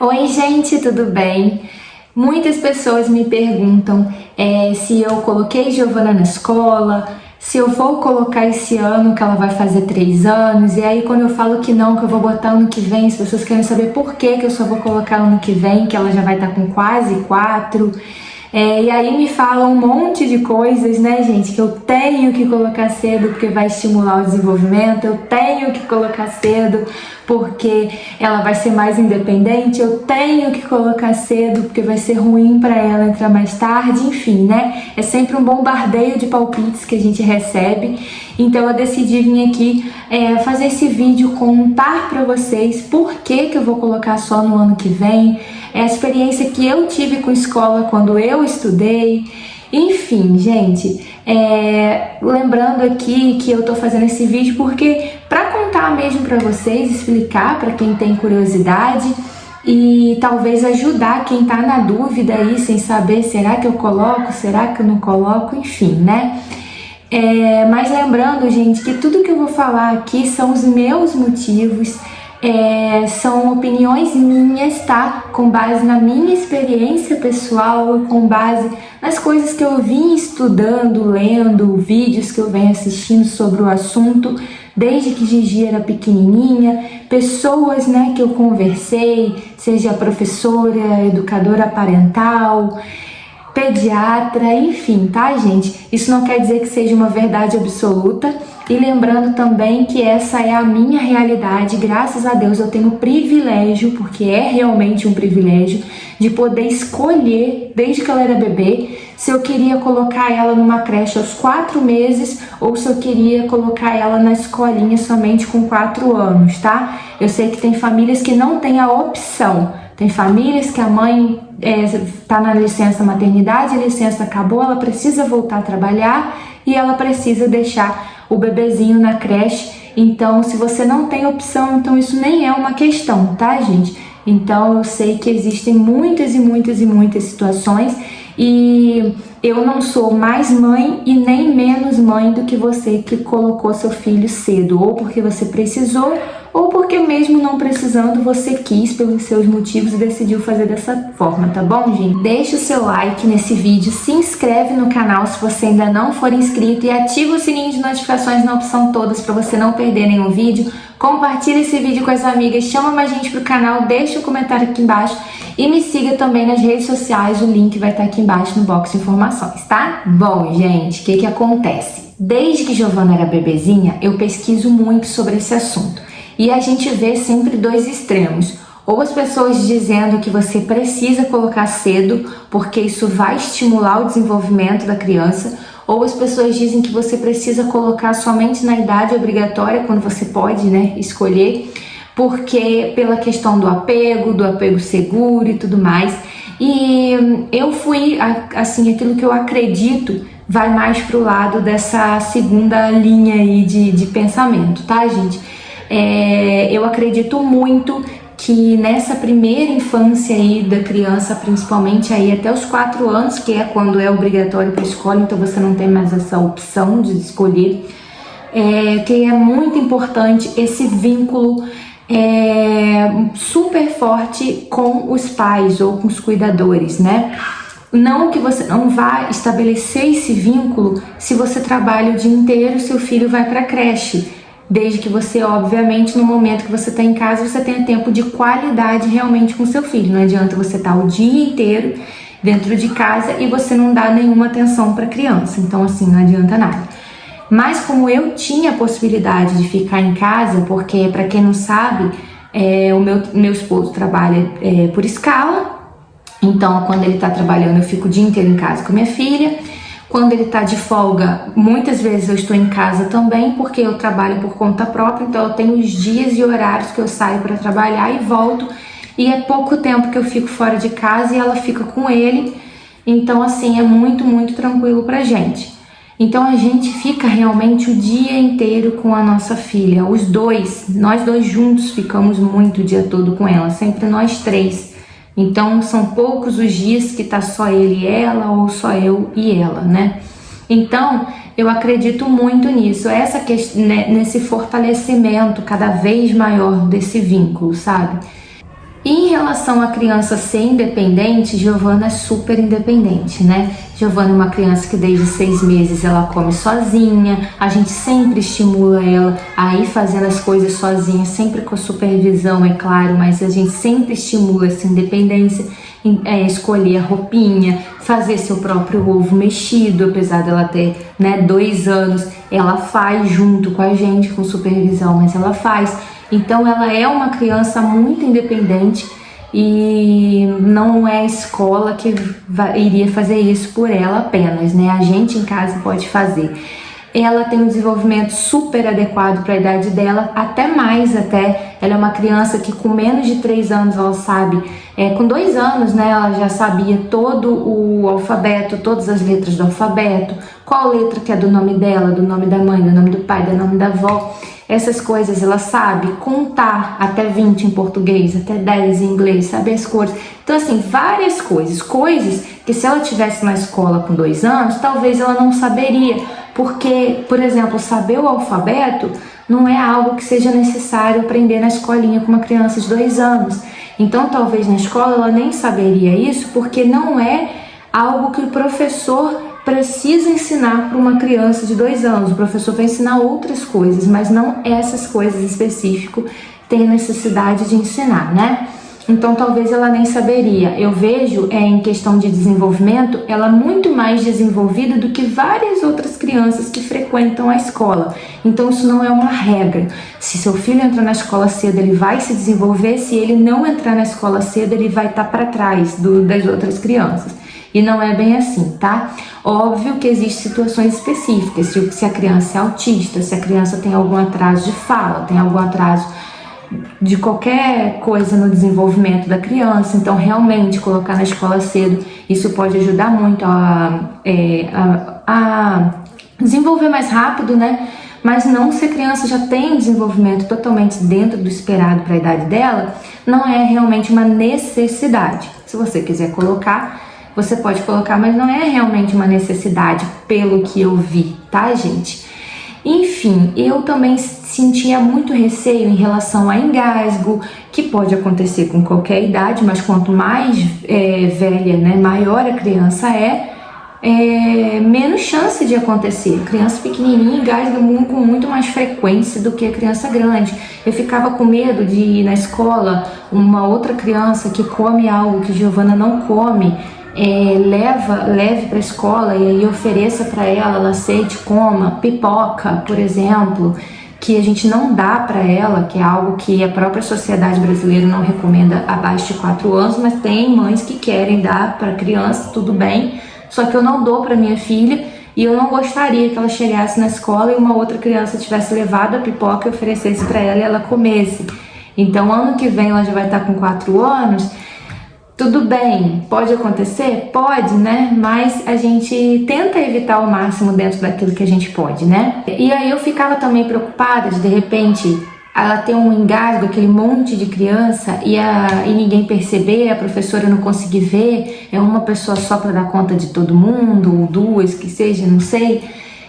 Oi, gente, tudo bem? Muitas pessoas me perguntam se eu coloquei Giovana na escola, se eu vou colocar esse ano que ela vai fazer 3 anos, e aí quando eu falo que não, que eu vou botar ano que vem, as pessoas querem saber por que eu só vou colocar ano que vem, que ela já vai estar com quase 4. E aí me falam um monte de coisas, né, gente, que eu tenho que colocar cedo porque vai estimular o desenvolvimento, eu tenho que colocar cedo porque ela vai ser mais independente, eu tenho que colocar cedo porque vai ser ruim para ela entrar mais tarde, enfim, né? É sempre um bombardeio de palpites que a gente recebe. Então eu decidi vir aqui fazer esse vídeo, contar para vocês por que eu vou colocar só no ano que vem, a experiência que eu tive com escola quando eu estudei, enfim, gente, lembrando aqui que eu tô fazendo esse vídeo porque para contar mesmo para vocês, explicar para quem tem curiosidade e talvez ajudar quem tá na dúvida aí, sem saber, será que eu coloco, será que eu não coloco, enfim, né? Mas lembrando, gente, que tudo que eu vou falar aqui são os meus motivos, são opiniões minhas, tá? Com base na minha experiência pessoal, com base nas coisas que eu vim estudando, lendo, vídeos que eu venho assistindo sobre o assunto, desde que Gigi era pequenininha, pessoas, né, que eu conversei, seja professora, educadora parental, pediatra, enfim, tá, gente? Isso não quer dizer que seja uma verdade absoluta. E lembrando também que essa é a minha realidade, graças a Deus eu tenho o privilégio, porque é realmente um privilégio, de poder escolher, desde que ela era bebê, se eu queria colocar ela numa creche aos 4 meses ou se eu queria colocar ela na escolinha somente com 4 anos, tá? Eu sei que tem famílias que não têm a opção, tem famílias que a mãe tá na licença maternidade, a licença acabou, ela precisa voltar a trabalhar e ela precisa deixar o bebezinho na creche. Então, se você não tem opção, então isso nem é uma questão, tá, gente? Então, eu sei que existem muitas situações e eu não sou mais mãe e nem menos mãe do que você que colocou seu filho cedo, ou porque você precisou, ou porque mesmo não precisando, você quis pelos seus motivos e decidiu fazer dessa forma, tá bom, gente? Deixa o seu like nesse vídeo, se inscreve no canal se você ainda não for inscrito e ativa o sininho de notificações na opção todas para você não perder nenhum vídeo. Compartilha esse vídeo com as amigas, chama mais gente pro canal, deixa um comentário aqui embaixo e me siga também nas redes sociais, o link vai estar aqui embaixo no box de informações, tá? Bom, gente, o que acontece? Desde que Giovana era bebezinha, eu pesquiso muito sobre esse assunto. E a gente vê sempre dois extremos, ou as pessoas dizendo que você precisa colocar cedo porque isso vai estimular o desenvolvimento da criança, ou as pessoas dizem que você precisa colocar somente na idade obrigatória, quando você pode, né, escolher, porque pela questão do apego seguro e tudo mais. E eu fui, assim, aquilo que eu acredito vai mais pro lado dessa segunda linha aí de pensamento, tá, gente? Eu acredito muito que nessa primeira infância aí da criança, principalmente aí até os 4 anos, que é quando é obrigatório para a escola, então você não tem mais essa opção de escolher, que é muito importante esse vínculo super forte com os pais ou com os cuidadores, né? Não que você não vá estabelecer esse vínculo se você trabalha o dia inteiro e seu filho vai para a creche. Desde que você, obviamente, no momento que você está em casa, você tenha tempo de qualidade realmente com seu filho. Não adianta você estar o dia inteiro dentro de casa e você não dar nenhuma atenção para a criança. Então, assim, não adianta nada. Mas como eu tinha a possibilidade de ficar em casa, porque, para quem não sabe, o meu esposo trabalha por escala. Então, quando ele está trabalhando, eu fico o dia inteiro em casa com a minha filha. Quando ele tá de folga, muitas vezes eu estou em casa também, porque eu trabalho por conta própria, então eu tenho os dias e horários que eu saio para trabalhar e volto, e é pouco tempo que eu fico fora de casa e ela fica com ele, então assim, é muito tranquilo pra gente. Então a gente fica realmente o dia inteiro com a nossa filha, nós dois juntos ficamos muito o dia todo com ela, sempre nós 3. Então são poucos os dias que tá só ele e ela, ou só eu e ela, né? Então eu acredito muito nisso, nesse fortalecimento cada vez maior desse vínculo, sabe? Em relação à criança ser independente, Giovana é super independente, né? Giovana é uma criança que desde 6 meses ela come sozinha, a gente sempre estimula ela a ir fazendo as coisas sozinha, sempre com a supervisão, é claro, mas a gente sempre estimula essa independência, escolher a roupinha, fazer seu próprio ovo mexido, apesar dela ter, né, 2 anos, ela faz junto com a gente, com supervisão, mas ela faz. Então ela é uma criança muito independente e não é a escola que iria fazer isso por ela apenas, né? A gente em casa pode fazer. Ela tem um desenvolvimento super adequado para a idade dela, até mais até. Ela é uma criança que com menos de 3 anos ela sabe, com 2 anos, né, ela já sabia todo o alfabeto, todas as letras do alfabeto, qual letra que é do nome dela, do nome da mãe, do nome do pai, do nome da avó. Essas coisas ela sabe contar até 20 em português, até 10 em inglês, sabe as cores. Então assim, várias coisas que se ela tivesse na escola com 2 anos, talvez ela não saberia, porque, por exemplo, saber o alfabeto não é algo que seja necessário aprender na escolinha com uma criança de 2 anos. Então talvez na escola ela nem saberia isso, porque não é algo que o professor precisa ensinar para uma criança de 2 anos. O professor vai ensinar outras coisas, mas não essas coisas específicas tem necessidade de ensinar, né? Então talvez ela nem saberia. Eu vejo em questão de desenvolvimento, ela muito mais desenvolvida do que várias outras crianças que frequentam a escola. Então isso não é uma regra. Se seu filho entrar na escola cedo, ele vai se desenvolver. Se ele não entrar na escola cedo, ele vai estar para trás das outras crianças. E não é bem assim, tá? Óbvio que existem situações específicas, se a criança é autista, se a criança tem algum atraso de fala, tem algum atraso de qualquer coisa no desenvolvimento da criança, então realmente colocar na escola cedo, isso pode ajudar muito a desenvolver mais rápido, né? Mas não, se a criança já tem desenvolvimento totalmente dentro do esperado para a idade dela, não é realmente uma necessidade. Se você quiser colocar, você pode colocar, mas não é realmente uma necessidade, pelo que eu vi, tá, gente? Enfim, eu também sentia muito receio em relação a engasgo, que pode acontecer com qualquer idade, mas quanto mais velha, né, maior a criança menos chance de acontecer. A criança pequenininha engasga com muito mais frequência do que a criança grande. Eu ficava com medo de ir na escola, uma outra criança que come algo que Giovana não come, leve para a escola e aí ofereça para ela aceite, coma pipoca, por exemplo, que a gente não dá para ela, que é algo que a própria sociedade brasileira não recomenda abaixo de 4 anos, mas tem mães que querem dar para criança, tudo bem, só que eu não dou para minha filha e eu não gostaria que ela chegasse na escola e uma outra criança tivesse levado a pipoca e oferecesse para ela e ela comesse. Então ano que vem ela já vai estar com 4 anos. Tudo bem, pode acontecer? Pode, né? Mas a gente tenta evitar ao máximo dentro daquilo que a gente pode, né? E aí eu ficava também preocupada de repente, ela ter um engasgo, aquele monte de criança e ninguém perceber, a professora não conseguir ver, é uma pessoa só para dar conta de todo mundo, ou 2, que seja, não sei.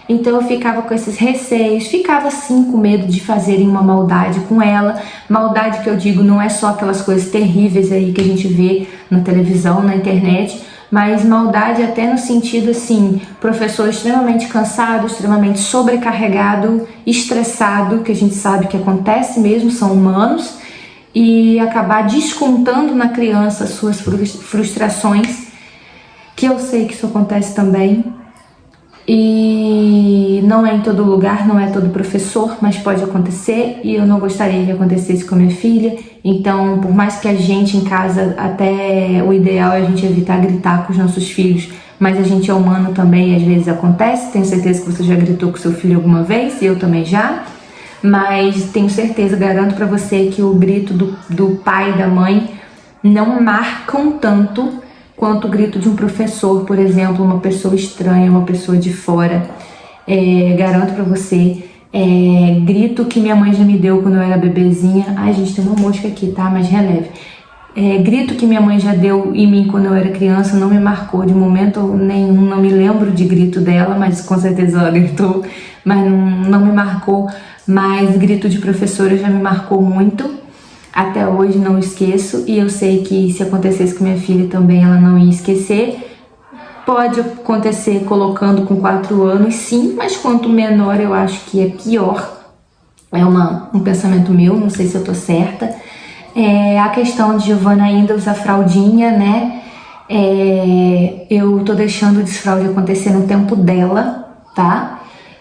Então eu ficava com esses receios, ficava sim com medo de fazerem uma maldade com ela. Maldade que eu digo não é só aquelas coisas terríveis aí que a gente vê na televisão, na internet, mas maldade até no sentido assim, professor extremamente cansado, extremamente sobrecarregado, estressado, que a gente sabe que acontece mesmo, são humanos, e acabar descontando na criança suas frustrações, que eu sei que isso acontece também. E não é em todo lugar, não é todo professor, mas pode acontecer e eu não gostaria que acontecesse com a minha filha. Então, por mais que a gente em casa, até o ideal é a gente evitar gritar com os nossos filhos, mas a gente é humano também e às vezes acontece. Tenho certeza que você já gritou com seu filho alguma vez, e eu também já, mas tenho certeza, garanto pra você que o grito do pai e da mãe não marcam tanto quanto o grito de um professor, por exemplo, uma pessoa estranha, uma pessoa de fora. Garanto pra você, grito que minha mãe já me deu quando eu era bebezinha. Ai, gente, tem uma mosca aqui, tá? Mas releve. Grito que minha mãe já deu em mim quando eu era criança não me marcou de momento nenhum, não me lembro de grito dela, mas com certeza ela gritou, mas não me marcou. Mas grito de professora já me marcou muito. Até hoje não esqueço, e eu sei que se acontecesse com minha filha também ela não ia esquecer. Pode acontecer colocando com 4 anos, sim, mas quanto menor eu acho que é pior. É um pensamento meu, não sei se eu tô certa. A questão de Giovana ainda usar fraldinha, né? Eu tô deixando o desfraude acontecer no tempo dela, tá?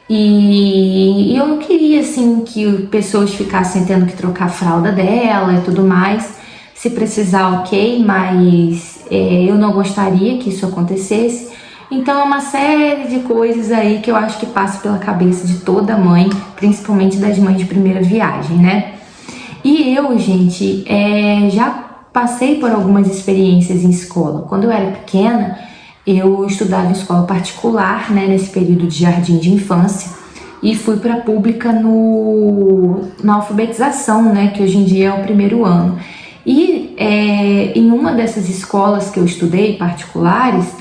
E eu não queria, assim, que pessoas ficassem tendo que trocar a fralda dela e tudo mais. Se precisar, ok, mas eu não gostaria que isso acontecesse. Então é uma série de coisas aí que eu acho que passa pela cabeça de toda mãe, principalmente das mães de primeira viagem, né? E eu, gente, já passei por algumas experiências em escola. Quando eu era pequena, eu estudava em escola particular, né, nesse período de jardim de infância, e fui para a pública na alfabetização, né, que hoje em dia é o primeiro ano. E em uma dessas escolas que eu estudei, particulares,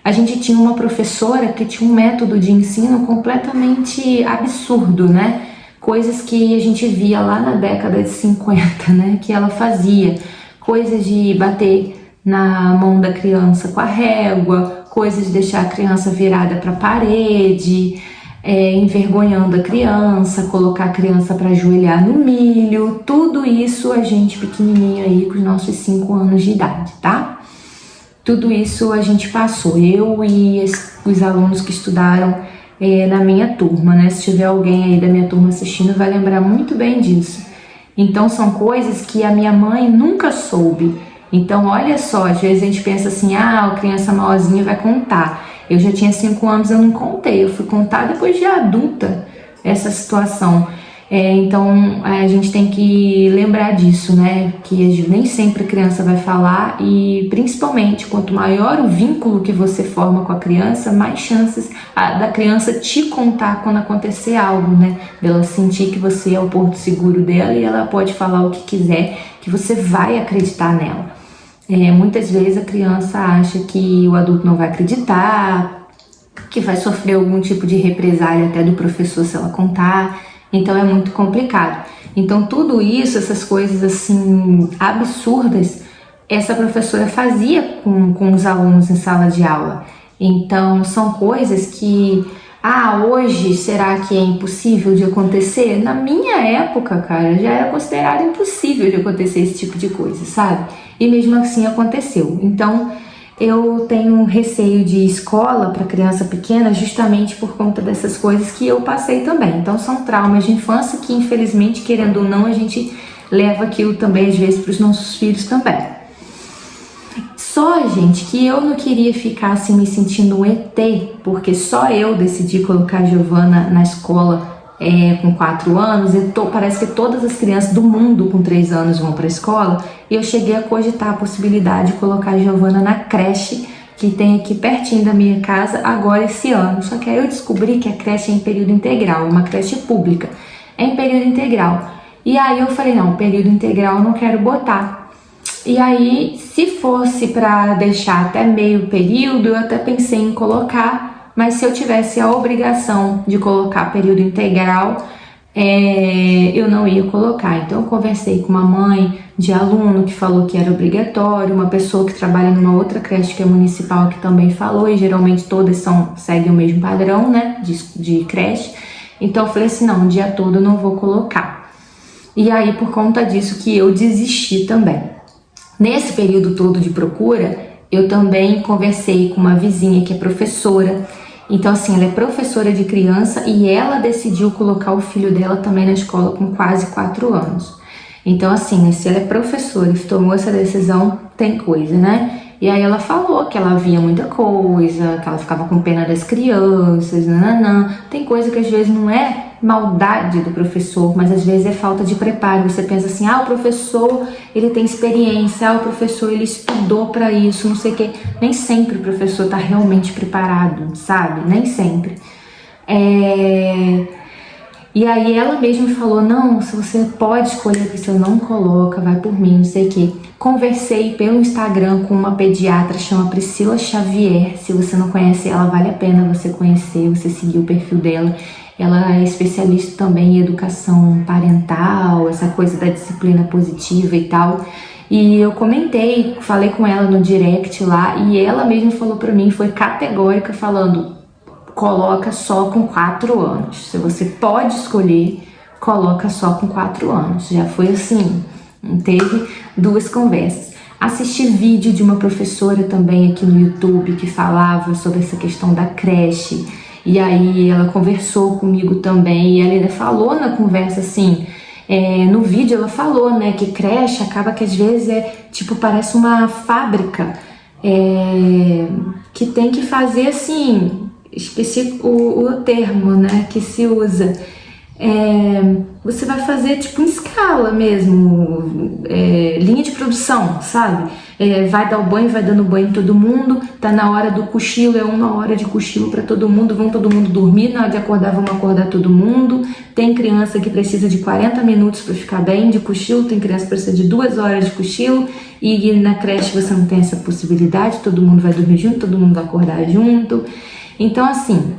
a gente tinha uma professora que tinha um método de ensino completamente absurdo, né? Coisas que a gente via lá na década de 50, né? Que ela fazia. Coisas de bater na mão da criança com a régua, coisas de deixar a criança virada para a parede, envergonhando a criança, colocar a criança para ajoelhar no milho. Tudo isso a gente pequenininho aí com os nossos 5 anos de idade, tá? Tudo isso a gente passou, eu e os alunos que estudaram na minha turma, né? Se tiver alguém aí da minha turma assistindo, vai lembrar muito bem disso. Então são coisas que a minha mãe nunca soube. Então olha só, às vezes a gente pensa assim, a criança maiorzinha vai contar. Eu já tinha 5 anos, eu não contei, eu fui contar depois de adulta essa situação. Então a gente tem que lembrar disso, né? Que nem sempre a criança vai falar, e principalmente quanto maior o vínculo que você forma com a criança, mais chances da criança te contar quando acontecer algo, né? Dela sentir que você é o porto seguro dela e ela pode falar o que quiser, que você vai acreditar nela. Muitas vezes a criança acha que o adulto não vai acreditar, que vai sofrer algum tipo de represália até do professor se ela contar. Então é muito complicado. Então tudo isso, essas coisas assim absurdas, essa professora fazia com os alunos em sala de aula. Então são coisas que, hoje será que é impossível de acontecer? Na minha época, cara, já era considerado impossível de acontecer esse tipo de coisa, sabe? E mesmo assim aconteceu. Então eu tenho receio de escola para criança pequena justamente por conta dessas coisas que eu passei também. Então são traumas de infância que, infelizmente, querendo ou não, a gente leva aquilo também às vezes para os nossos filhos também. Só, gente, que eu não queria ficar assim me sentindo um ET, porque só eu decidi colocar a Giovana na escola com 4 anos, parece que todas as crianças do mundo com 3 anos vão para a escola, e eu cheguei a cogitar a possibilidade de colocar a Giovana na creche, que tem aqui pertinho da minha casa, agora esse ano. Só que aí eu descobri que a creche é em período integral, uma creche pública, é em período integral. E aí eu falei, não, período integral eu não quero botar. E aí, se fosse para deixar até meio período, eu até pensei em colocar, mas se eu tivesse a obrigação de colocar período integral, eu não ia colocar. Então eu conversei com uma mãe de aluno que falou que era obrigatório, uma pessoa que trabalha numa outra creche que é municipal que também falou, e geralmente todas seguem o mesmo padrão, né, de creche. Então eu falei assim, não, o dia todo eu não vou colocar. E aí por conta disso que eu desisti também. Nesse período todo de procura, eu também conversei com uma vizinha que é professora. Então, assim, ela é professora de criança e ela decidiu colocar o filho dela também na escola com quase 4 anos. Então, assim, se ela é professora e tomou essa decisão, tem coisa, né? E aí ela falou que ela via muita coisa, que ela ficava com pena das crianças, nananã. Tem coisa que às vezes não é maldade do professor, mas às vezes é falta de preparo. Você pensa assim, o professor, ele tem experiência, o professor, ele estudou para isso, não sei o quê. Nem sempre o professor tá realmente preparado, sabe? Nem sempre. E aí ela mesma falou, não, se você pode escolher, que se eu não coloca, vai por mim, não sei o quê. Conversei pelo Instagram com uma pediatra, chama Priscila Xavier. Se você não conhece ela, vale a pena você conhecer, você seguir o perfil dela. ela é especialista também em educação parental, essa coisa da disciplina positiva e tal. E eu comentei, falei com ela no direct lá, e ela mesma falou pra mim, foi categórica, falando: coloca só com 4 anos. Se você pode escolher, coloca só com 4 anos. Já foi assim, teve 2 conversas. Assisti vídeo de uma professora também aqui no YouTube que falava sobre essa questão da creche. E aí ela conversou comigo também, e ela ainda falou na conversa assim, no vídeo ela falou, né, que creche acaba que às vezes tipo, parece uma fábrica, que tem que fazer assim, esqueci o termo, né, que se usa, você vai fazer tipo em escala mesmo, linha de produção, sabe? Vai dar o banho, vai dando banho em todo mundo, tá na hora do cochilo, 1 hora de cochilo para todo mundo, vão todo mundo dormir, na hora de acordar vamos acordar todo mundo. Tem criança que precisa de 40 minutos para ficar bem de cochilo, tem criança que precisa de 2 horas de cochilo, e na creche você não tem essa possibilidade, todo mundo vai dormir junto, todo mundo vai acordar junto. Então assim,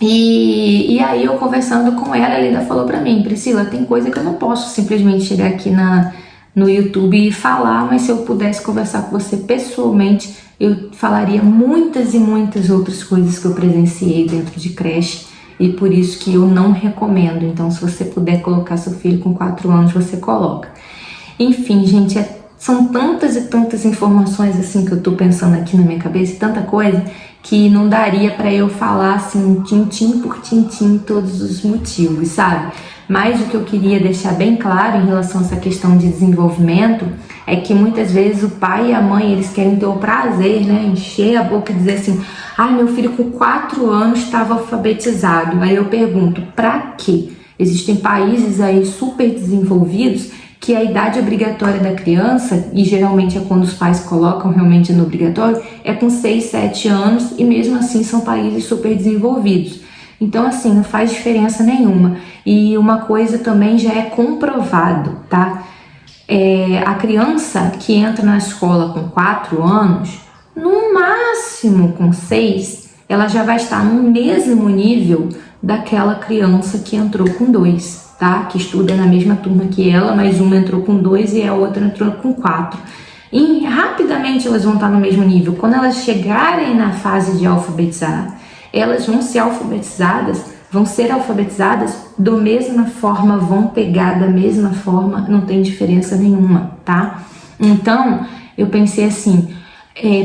e aí eu conversando com ela ainda falou pra mim: Priscila, tem coisa que eu não posso simplesmente chegar aqui no YouTube e falar, mas se eu pudesse conversar com você pessoalmente, eu falaria muitas e muitas outras coisas que eu presenciei dentro de creche, e por isso que eu não recomendo. Então, se você puder colocar seu filho com 4 anos, você coloca. Enfim, gente, são tantas e tantas informações assim que eu tô pensando aqui na minha cabeça, tanta coisa, que não daria para eu falar assim, tintim por tintim, todos os motivos, sabe? Mas o que eu queria deixar bem claro em relação a essa questão de desenvolvimento é que muitas vezes o pai e a mãe, eles querem ter o prazer, né? Encher a boca e dizer assim: meu filho com 4 anos estava alfabetizado. Aí eu pergunto, pra quê? Existem países aí super desenvolvidos que a idade obrigatória da criança, e geralmente é quando os pais colocam realmente no obrigatório, é com 6, 7 anos, e mesmo assim são países super desenvolvidos. Então assim, não faz diferença nenhuma. E uma coisa também já é comprovado, tá? A criança que entra na escola com 4 anos, no máximo com 6, ela já vai estar no mesmo nível daquela criança que entrou com 2, tá? Que estuda na mesma turma que ela, mas uma entrou com 2 e a outra entrou com 4. E rapidamente elas vão estar no mesmo nível. Quando elas chegarem na fase de alfabetizar, elas vão ser alfabetizadas da mesma forma, vão pegar da mesma forma, não tem diferença nenhuma, tá? Então, eu pensei assim,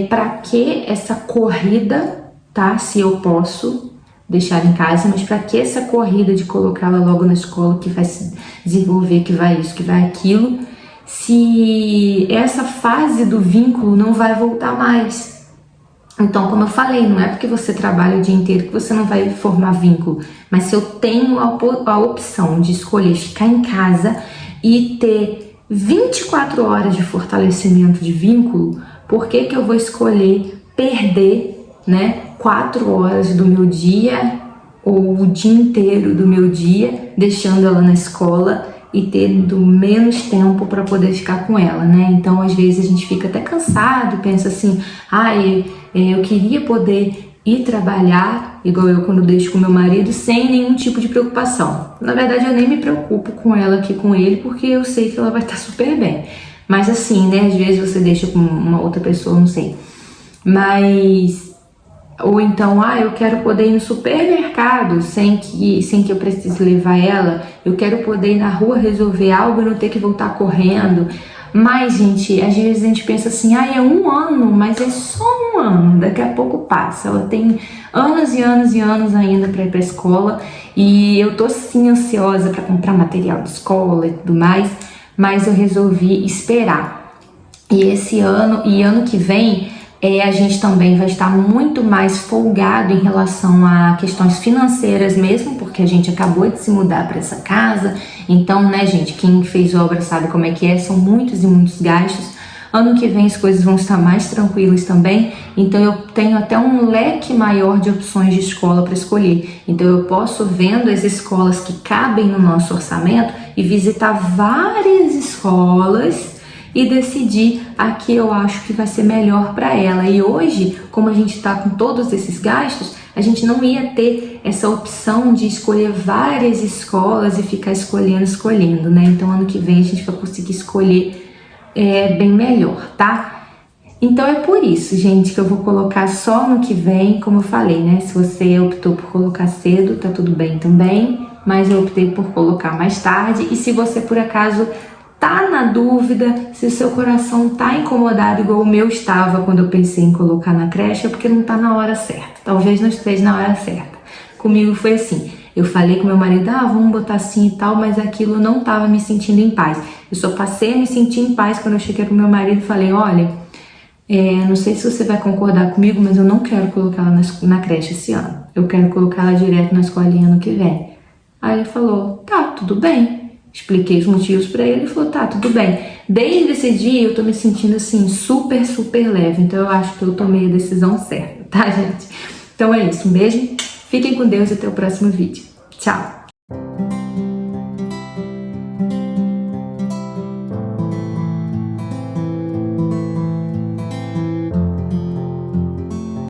pra que essa corrida, tá? Se eu posso deixar em casa, mas pra que essa corrida de colocá-la logo na escola, que vai se desenvolver, que vai isso, que vai aquilo, se essa fase do vínculo não vai voltar mais? Então, como eu falei, não é porque você trabalha o dia inteiro que você não vai formar vínculo, mas se eu tenho a opção de escolher ficar em casa e ter 24 horas de fortalecimento de vínculo, por que eu vou escolher perder, né, 4 horas do meu dia ou o dia inteiro do meu dia deixando ela na escola e tendo menos tempo para poder ficar com ela, né? Então, às vezes a gente fica até cansado, pensa assim, eu queria poder ir trabalhar, igual eu quando deixo com meu marido, sem nenhum tipo de preocupação. Na verdade, eu nem me preocupo com ela aqui, com ele, porque eu sei que ela vai estar super bem. Mas assim, né, às vezes você deixa com uma outra pessoa, não sei. Mas... Ou então, eu quero poder ir no supermercado sem que eu precise levar ela. Eu quero poder ir na rua resolver algo e não ter que voltar correndo. Mas, gente, às vezes a gente pensa assim, é 1 ano, mas é só 1 ano, daqui a pouco passa. Ela tem anos e anos e anos ainda para ir para a escola, e eu tô sim ansiosa para comprar material de escola e tudo mais, mas eu resolvi esperar. E esse ano e ano que vem, a gente também vai estar muito mais folgado em relação a questões financeiras mesmo, porque a gente acabou de se mudar para essa casa. Então, né, gente, quem fez obra sabe como é que é, são muitos e muitos gastos. Ano que vem as coisas vão estar mais tranquilas também, então eu tenho até um leque maior de opções de escola para escolher. Então eu posso vendo as escolas que cabem no nosso orçamento e visitar várias escolas e decidir a que eu acho que vai ser melhor para ela. E hoje, como a gente está com todos esses gastos, a gente não ia ter essa opção de escolher várias escolas e ficar escolhendo, né? Então ano que vem a gente vai conseguir escolher bem melhor, tá? Então é por isso, gente, que eu vou colocar só no que vem, como eu falei, né? Se você optou por colocar cedo, tá tudo bem também, mas eu optei por colocar mais tarde. E se você por acaso tá na dúvida, se o seu coração tá incomodado igual o meu estava quando eu pensei em colocar na creche, é porque não tá na hora certa. Talvez não esteja na hora certa. Comigo foi assim, eu falei com meu marido, vamos botar assim e tal, mas aquilo não tava me sentindo em paz. Eu só passei a me sentir em paz quando eu cheguei pro meu marido e falei, olha, não sei se você vai concordar comigo, mas eu não quero colocar ela na creche esse ano. Eu quero colocar ela direto na escolinha ano que vem. Aí ele falou, tá, tudo bem. Expliquei os motivos pra ele e falou, tá, tudo bem. Desde esse dia eu tô me sentindo assim, super, super leve. Então eu acho que eu tomei a decisão certa, tá, gente? Então é isso, um beijo, fiquem com Deus e até o próximo vídeo. Tchau!